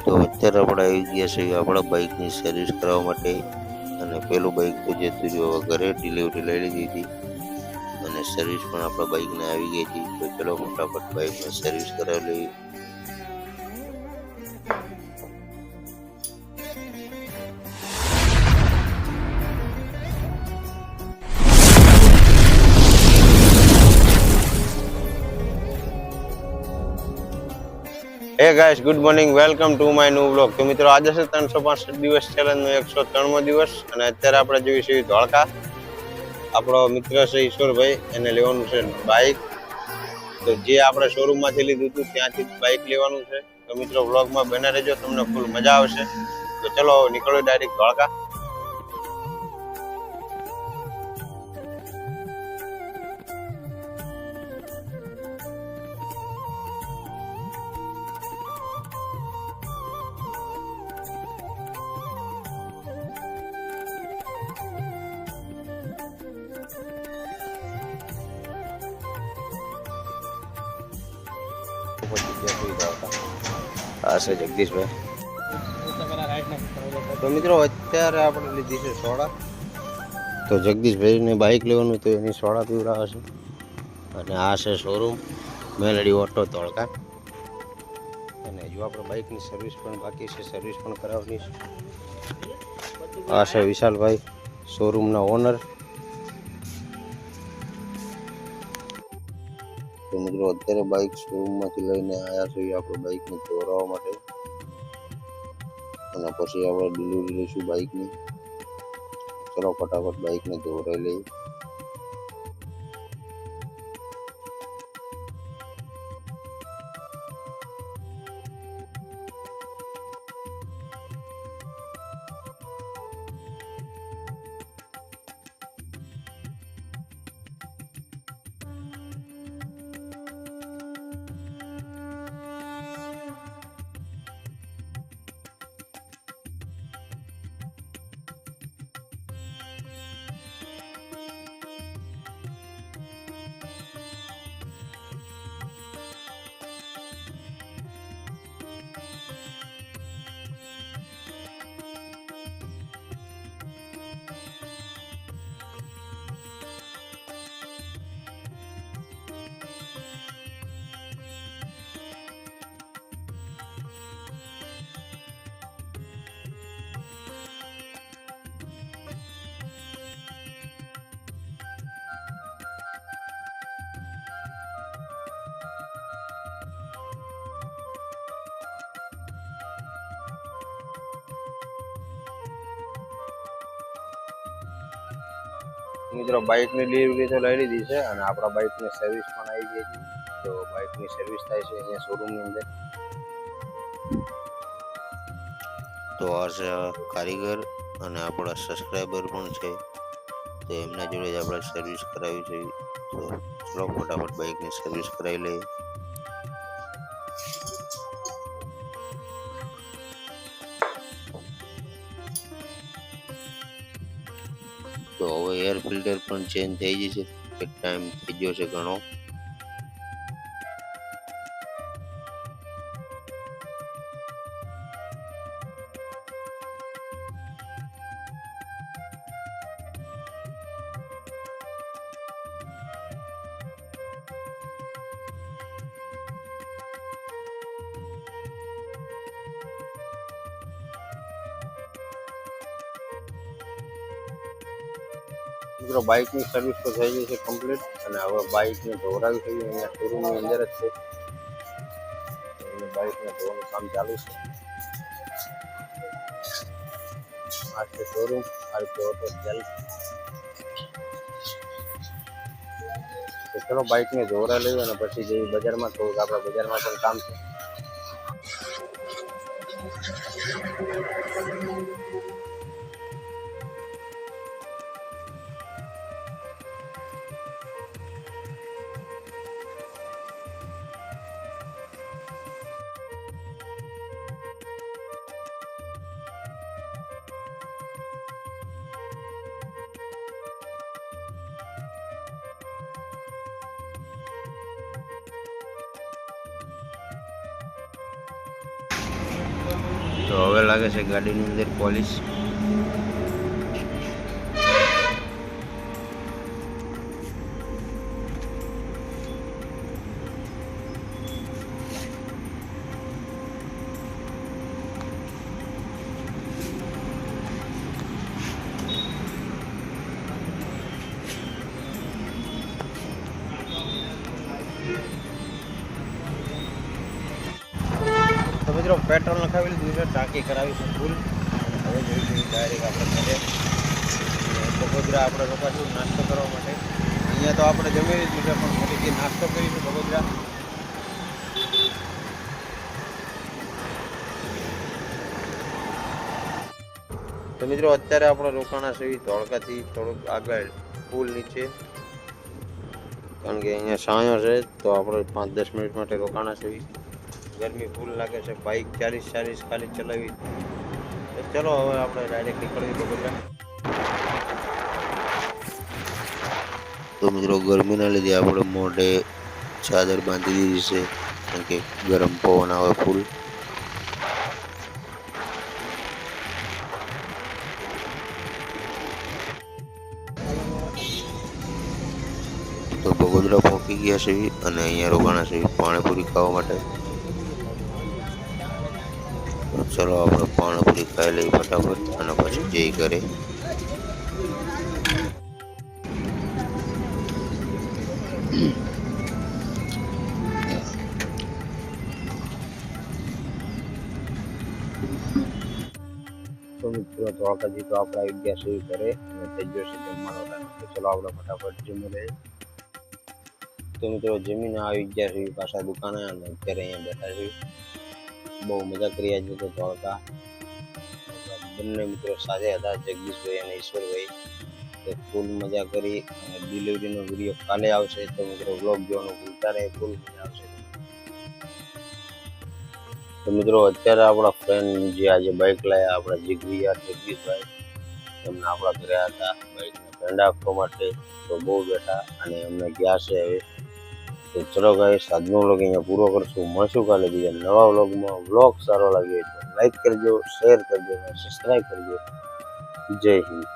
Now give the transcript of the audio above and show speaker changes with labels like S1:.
S1: તો અત્યારે આપણે આવી ગયા છે આપણા બાઇકની સર્વિસ કરાવવા માટે અને પેલું બાઇક તો જતું રહ્યું હવે ઘરે ડિલિવરી લઈ લીધી હતી અને સર્વિસ પણ આપણા બાઇકને આવી ગઈ હતી. તો ચલો ફટાફટ બાઇકને સર્વિસ કરાવી લઈએ. હે guys, good morning, welcome to my new vlog. તો મિત્રો, આજે છે 365 દિવસ ચેલેન્જનો 103મો દિવસ અને અત્યારે આપણે જોઈ છીએ ધોળકા. આપણો મિત્ર છે ઈશ્વરભાઈ, એને લેવાનું છે બાઇક. તો જે આપણે શોરૂમમાંથી લીધું હતું ત્યાંથી બાઇક લેવાનું છે. તો મિત્રો, વ્લોગમાં બને રહેજો, તમને ફૂલ મજા આવશે. તો ચલો નીકળો ડાયરેક્ટ ધોળકા. આ છે જગદીશભાઈ. તો મિત્રો, અત્યારે આપણે લીધી છે સોડા. તો જગદીશભાઈને બાઇક લેવાનું તો એની સોડા પીવડાવે છે. અને આ છે શોરૂમ મેલડી ઓટો ધોળકા. અને જો આપણે બાઇકની સર્વિસ પણ બાકી છે, સર્વિસ પણ કરાવવાની છે. આ છે વિશાલભાઈ, શોરૂમના ઓનર. તો મિત્રો, અત્યારે બાઇક શોરૂમમાંથી લઈને આવ્યા છીએ આપણે બાઇકને ધોરાવવા માટે અને પછી આપણે ડિલિવરી લઈશું બાઇકની. ચલો ફટાફટ બાઇકને ધોરાઈ લઈએ. મિત્રો, બાઇકની ડિલિવરી તો લઈ લીધી છે અને આપણા બાઇકની સર્વિસ પણ આવી ગઈ છે. તો બાઇકની સર્વિસ થાય છે અહીંયા શોરૂમની અંદર. તો આ છે કારીગર અને આપણા સબસ્ક્રાઈબર પણ છે. તો એમના જોડે જ આપણે સર્વિસ કરાવી છે. તો ચલો ફટાફટ બાઇકની સર્વિસ કરાવી લઈએ. તો હવે એર ફિલ્ટર પણ ચેન્જ થઈ જશે. એક ટાઈમ થઈ ગયો છે ઘણો. મિત્રો, બાઇકની સર્વિસ તો થઈ ગઈ છે કમ્પ્લીટ અને હવે બાઇકને ધોરાવી થઈ અહીંયા શોરૂમની અંદર જ છે. બાઇકને ધોવાનું કામ ચાલુ છે. આ છે શોરૂમ, આ રીતે ઓટો સેલ. તો ચલો બાઇકને ધોરા લઈએ અને પછી જઈએ બજારમાં. તો આપણા બજારમાં પણ કામ છે. તો હવે લાગે છે ગાડીની અંદર પોલીસ. તો મિત્રો પેટ્રોલ નખાવી લીધું છે, ટાંકી કરાવી છે ફૂલ. હવે જોઈશું ડાયરેક્ટ આપણે ઘરે. બગોદરા આપણે રોકાશું નાસ્તો કરવા માટે. અહીંયા તો આપણે જમી લીધું છે, પણ ફરીથી નાસ્તો કરીશું બગોદરા. તો મિત્રો અત્યારે આપણે રોકાણા છે ધોળકાથી થોડુંક આગળ પુલ નીચે, કારણ કે અહીંયા છાંયો છે. તો આપણે 5-10 મિનિટ માટે રોકાણા છે. ગરમી ફૂલ લાગે છે, બાઇક 40 ખાલી ચલાવી. તો ચલો હવે આપણે ડાયરેક્ટ નીકળવી બગોદરા. તો મિત્રો ગરમીના લીધે આપણે મોઢે ચાદર બાંધી દીધી છે, કારણ કે ગરમ પવન આવે ફૂલ. તો બગોદરા પહોંચી ગયા છે અને અહીંયા રોકાણા છે પાણીપુરી ખાવા માટે. ચલો આપણે પાણીપુરી ખાઈ લઈએ ફટાફટ અને પછી જઈ ઘરે. તો મિત્રો ધોળકાથી તો આપણે આવી ગયા છે ઘરે અને થઈ ગયો છે જમવાનો ટાઈમ. તો ચલો આપણે ફટાફટ જમી લઈએ. તો મિત્રો જમીને આવી ગયા છે પાછા દુકાને અને અત્યારે અહીંયા બેઠા છે. બહુ મજા કરી આજે તો ધોળકા. બંને મિત્રો સાથે હતા, જગદીશભાઈ અને ઈશ્વરભાઈ. તો ફૂલ મજા કરી. અને ડિલિવરીનો વિડીયો કાલે આવશે, તો મિત્રો વ્લોગ જોવાનું ભૂલતા નહીં, ફૂલ મજા આવશે. તો મિત્રો અત્યારે આપણા ફ્રેન્ડ જે આજે બાઇક લાયા, આપણા જીગરીયાર જગદીશભાઈ, એમને આપણા ઘરે હતા બાઇકને ફ્રેન્ડ આપવા માટે. તો બહુ બેઠા અને એમને ગયા છે હવે. તો ચલો ગાઈસ, આજનો વ્લોગ અહીંયા પૂરો કરશું. મળશું કાલે બીજા નવા વ્લોગમાં. વ્લોગ સારો લાગે તો લાઈક કરજો, શેર કરજો અને સબસ્ક્રાઈબ કરજો. જય હિન્દ.